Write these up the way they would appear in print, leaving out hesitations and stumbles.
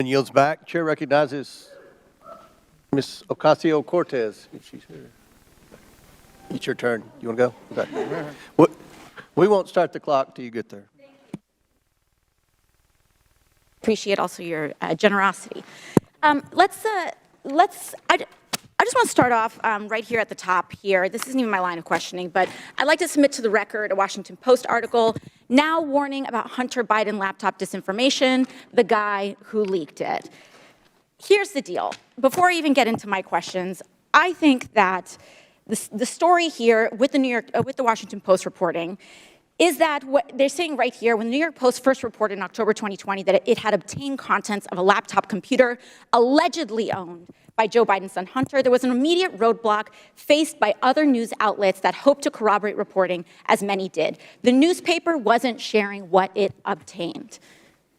yields back. Chair recognizes Ms. Ocasio-Cortez, if she's here. It's your turn. You want to go? Okay. We won't start the clock till you get there. Appreciate also your generosity. I just want to start off right here at the top here. This isn't even my line of questioning, but I'd like to submit to the record a Washington Post article now warning about Hunter Biden laptop disinformation, the guy who leaked it. Here's the deal. Before I even get into my questions, I think that the story here with the Washington Post reporting is that what they're saying right here, when the New York Post first reported in October 2020 that it had obtained contents of a laptop computer allegedly owned by Joe Biden's son Hunter, there was an immediate roadblock faced by other news outlets that hoped to corroborate reporting, as many did. The newspaper wasn't sharing what it obtained.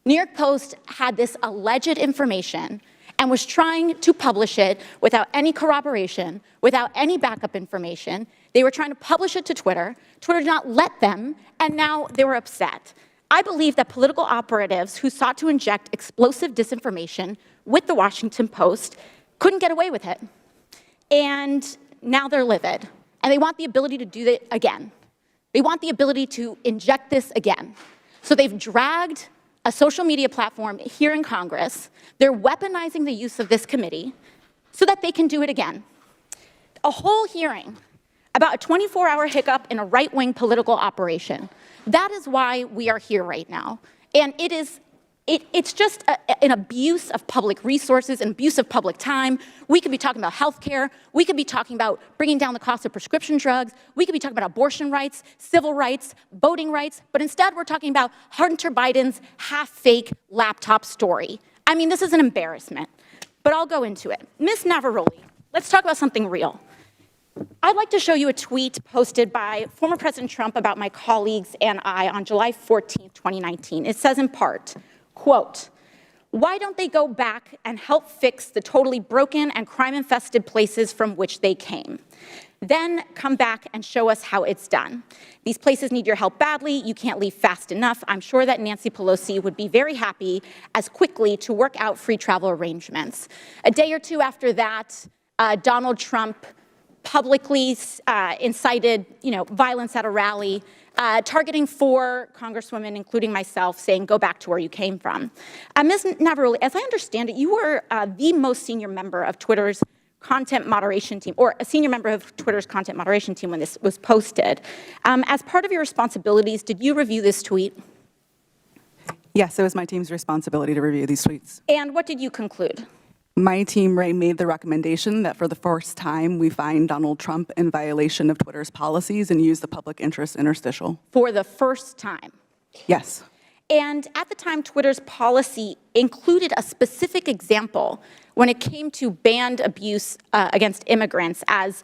New York Post had this alleged information and was trying to publish it without any corroboration, without any backup information. They were trying to publish it to Twitter. Twitter did not let them, and now they were upset. I believe that political operatives who sought to inject explosive disinformation with the Washington Post couldn't get away with it. And now they're livid. And they want the ability to do that again. They want the ability to inject this again. So they've dragged a social media platform here in Congress. They're weaponizing the use of this committee so that they can do it again. A whole hearing about a 24-hour hiccup in a right-wing political operation. That is why we are here right now. And it's just an abuse of public resources, an abuse of public time. We could be talking about healthcare. We could be talking about bringing down the cost of prescription drugs. We could be talking about abortion rights, civil rights, voting rights. But instead, we're talking about Hunter Biden's half-fake laptop story. I mean, this is an embarrassment. But I'll go into it. Ms. Navarrete, let's talk about something real. I'd like to show you a tweet posted by former President Trump about my colleagues and I on July 14th, 2019. It says in part, quote, "Why don't they go back and help fix the totally broken and crime-infested places from which they came? Then come back and show us how it's done. These places need your help badly. You can't leave fast enough. I'm sure that Nancy Pelosi would be very happy as quickly to work out free travel arrangements." A day or two after that, Donald Trump publicly incited, violence at a rally, targeting 4 congresswomen, including myself, saying, "Go back to where you came from." Ms. Navarrete, as I understand it, you were the most senior member of Twitter's content moderation team, or a senior member of Twitter's content moderation team when this was posted. As part of your responsibilities, did you review this tweet? Yes, it was my team's responsibility to review these tweets. And what did you conclude? My team, Ray, made the recommendation that for the first time we find Donald Trump in violation of Twitter's policies and use the public interest interstitial. For the first time? Yes. And at the time, Twitter's policy included a specific example when it came to banned abuse against immigrants, as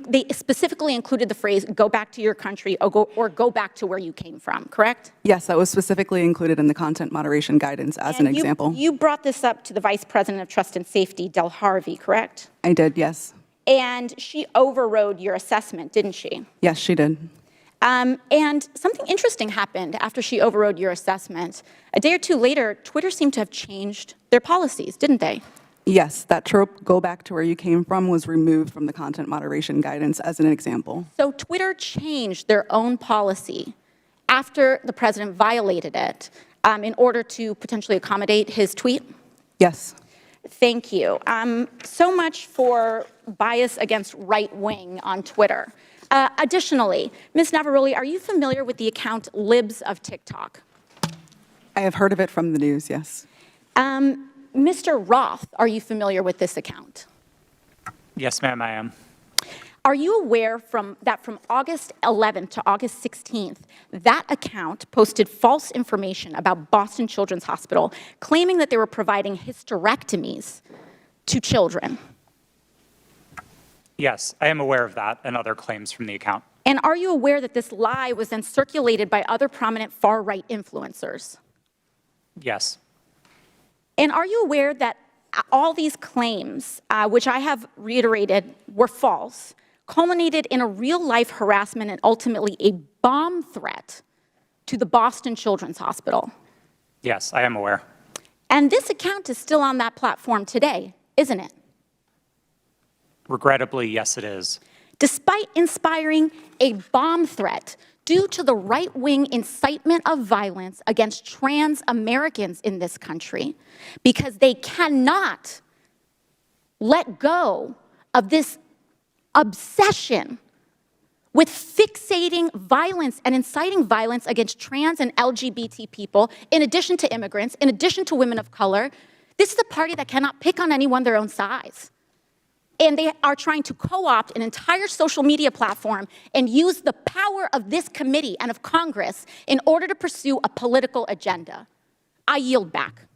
they specifically included the phrase, "go back to your country," or go back to where you came from, correct? Yes, that was specifically included in the content moderation guidance as an example. You brought this up to the Vice President of Trust and Safety, Del Harvey, correct? I did, yes. And she overrode your assessment, didn't she? Yes, she did. And something interesting happened after she overrode your assessment. A day or two later, Twitter seemed to have changed their policies, didn't they? Yes, that trope, "go back to where you came from," was removed from the content moderation guidance as an example. So Twitter changed their own policy after the president violated it in order to potentially accommodate his tweet? Yes. Thank you. So much for bias against right wing on Twitter. Additionally, Ms. Navarrete, are you familiar with the account Libs of TikTok? I have heard of it from the news, yes. Mr. Roth, are you familiar with this account? Yes, ma'am, I am. Are you aware that from August 11th to August 16th, that account posted false information about Boston Children's Hospital, claiming that they were providing hysterectomies to children? Yes, I am aware of that and other claims from the account. And are you aware that this lie was then circulated by other prominent far-right influencers? Yes. And are you aware that all these claims, which I have reiterated were false, culminated in a real-life harassment and ultimately a bomb threat to the Boston Children's Hospital? Yes, I am aware. And this account is still on that platform today, isn't it? Regrettably, yes, it is. Despite inspiring a bomb threat due to the right-wing incitement of violence against trans Americans in this country, because they cannot let go of this obsession with fixating violence and inciting violence against trans and LGBT people, in addition to immigrants, in addition to women of color. This is a party that cannot pick on anyone their own size. And they are trying to co-opt an entire social media platform and use the power of this committee and of Congress in order to pursue a political agenda. I yield back.